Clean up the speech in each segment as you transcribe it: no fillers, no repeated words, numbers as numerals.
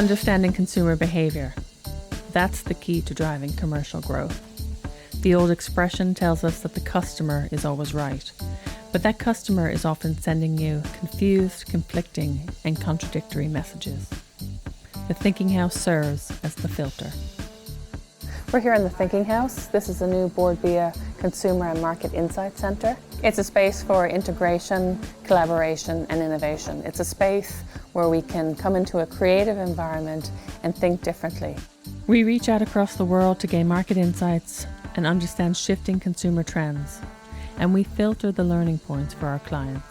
Understanding consumer behaviour. That's the key to driving commercial growth. The old expression tells us that the customer is always right, but that customer is often sending you confused, conflicting, and contradictory messages. The Thinking House serves as the filter. We're here in the Thinking House. This is a new Bord Bia Consumer and Market Insight Centre. It's a space for integration, collaboration and innovation. It's a space where we can come into a creative environment and think differently. We reach out across the world to gain market insights and understand shifting consumer trends, and we filter the learning points for our clients.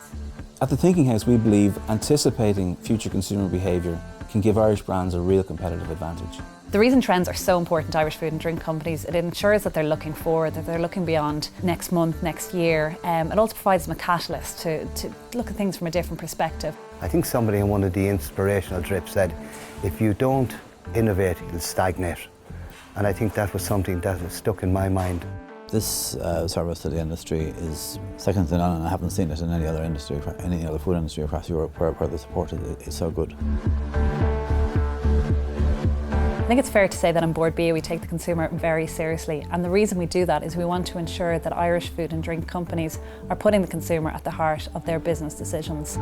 At the Thinking House, we believe anticipating future consumer behaviour can give Irish brands a real competitive advantage. The reason trends are so important to Irish food and drink companies, it ensures that they're looking forward, that they're looking beyond next month, next year. It also provides them a catalyst to look at things from a different perspective. I think somebody in one of the inspirational trips said, if you don't innovate, you'll stagnate. And I think that was something that was stuck in my mind. This service to the industry is second to none, and I haven't seen it in any other industry, any other food industry across Europe where the support is so good. I think it's fair to say that on Bord Bia we take the consumer very seriously, and the reason we do that is we want to ensure that Irish food and drink companies are putting the consumer at the heart of their business decisions.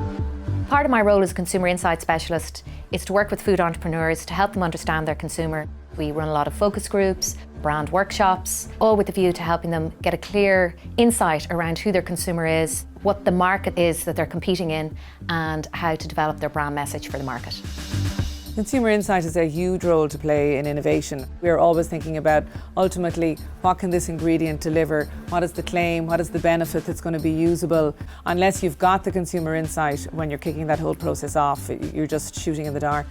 Part of my role as a consumer insight specialist is to work with food entrepreneurs to help them understand their consumer. We run a lot of focus groups, brand workshops, all with the view to helping them get a clear insight around who their consumer is, what the market is that they're competing in, and how to develop their brand message for the market. Consumer insight has a huge role to play in innovation. We are always thinking about, ultimately, what can this ingredient deliver? What is the claim? What is the benefit that's going to be usable? Unless you've got the consumer insight when you're kicking that whole process off, you're just shooting in the dark.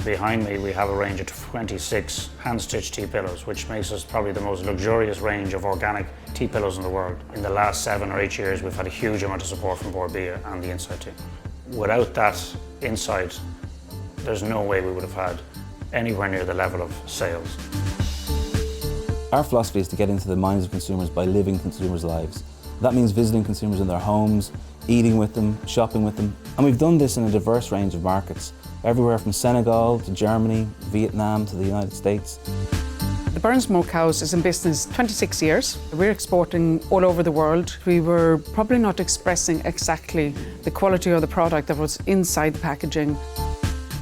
Behind me we have a range of 26 hand-stitched tea pillows, which makes us probably the most luxurious range of organic tea pillows in the world. In the last 7 or 8 years we've had a huge amount of support from Bord Bia and the Insight team. Without that insight, there's no way we would have had anywhere near the level of sales. Our philosophy is to get into the minds of consumers by living consumers' lives. That means visiting consumers in their homes, eating with them, shopping with them. And we've done this in a diverse range of markets, everywhere from Senegal to Germany, Vietnam to the United States. The Burns Smokehouse is in business 26 years. We're exporting all over the world. We were probably not expressing exactly the quality of the product that was inside the packaging.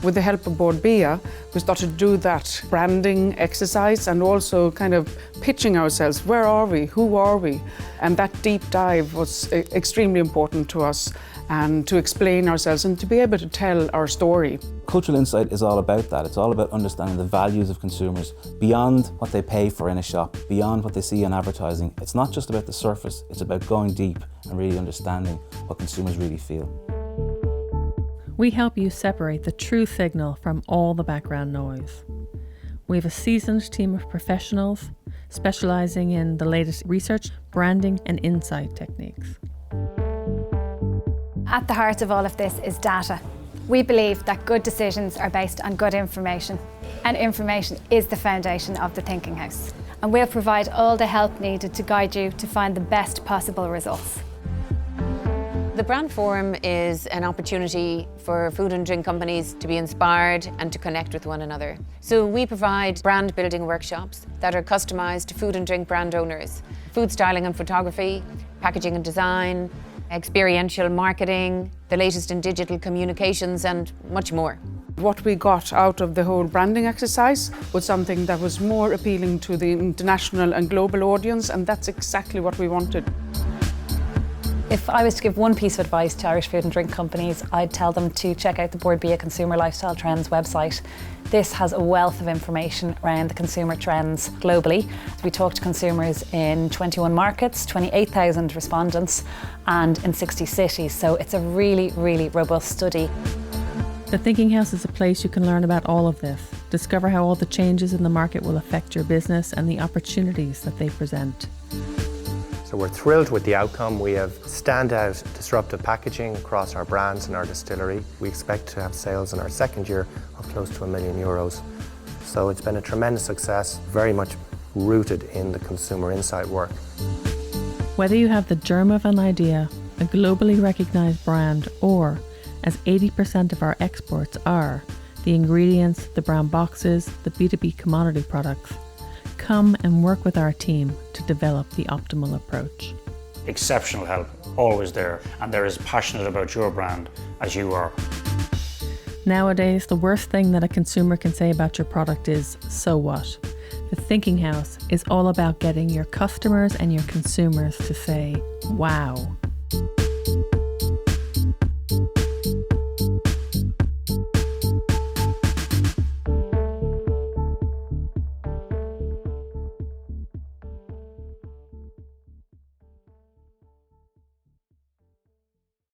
With the help of Bord Bia, we started to do that branding exercise and also kind of pitching ourselves. Where are we? Who are we? And that deep dive was extremely important to us, and to explain ourselves and to be able to tell our story. Cultural insight is all about that. It's all about understanding the values of consumers beyond what they pay for in a shop, beyond what they see in advertising. It's not just about the surface, it's about going deep and really understanding what consumers really feel. We help you separate the true signal from all the background noise. We have a seasoned team of professionals specialising in the latest research, branding and insight techniques. At the heart of all of this is data. We believe that good decisions are based on good information, and information is the foundation of the Thinking House. And we'll provide all the help needed to guide you to find the best possible results. The Brand Forum is an opportunity for food and drink companies to be inspired and to connect with one another. So we provide brand building workshops that are customised to food and drink brand owners, food styling and photography, packaging and design, experiential marketing, the latest in digital communications and much more. What we got out of the whole branding exercise was something that was more appealing to the international and global audience, and that's exactly what we wanted. If I was to give one piece of advice to Irish food and drink companies, I'd tell them to check out the Bord Bia Consumer Lifestyle Trends website. This has a wealth of information around the consumer trends globally. We talk to consumers in 21 markets, 28,000 respondents, and in 60 cities, so it's a really, really robust study. The Thinking House is a place you can learn about all of this, discover how all the changes in the market will affect your business and the opportunities that they present. So we're thrilled with the outcome. We have standout disruptive packaging across our brands and our distillery. We expect to have sales in our second year of close to €1 million. So it's been a tremendous success, very much rooted in the consumer insight work. Whether you have the germ of an idea, a globally recognized brand, or as 80% of our exports are, the ingredients, the brown boxes, the B2B commodity products. Come and work with our team to develop the optimal approach. Exceptional help, always there, and they're as passionate about your brand as you are. Nowadays, the worst thing that a consumer can say about your product is, so what? The Thinking House is all about getting your customers and your consumers to say, wow.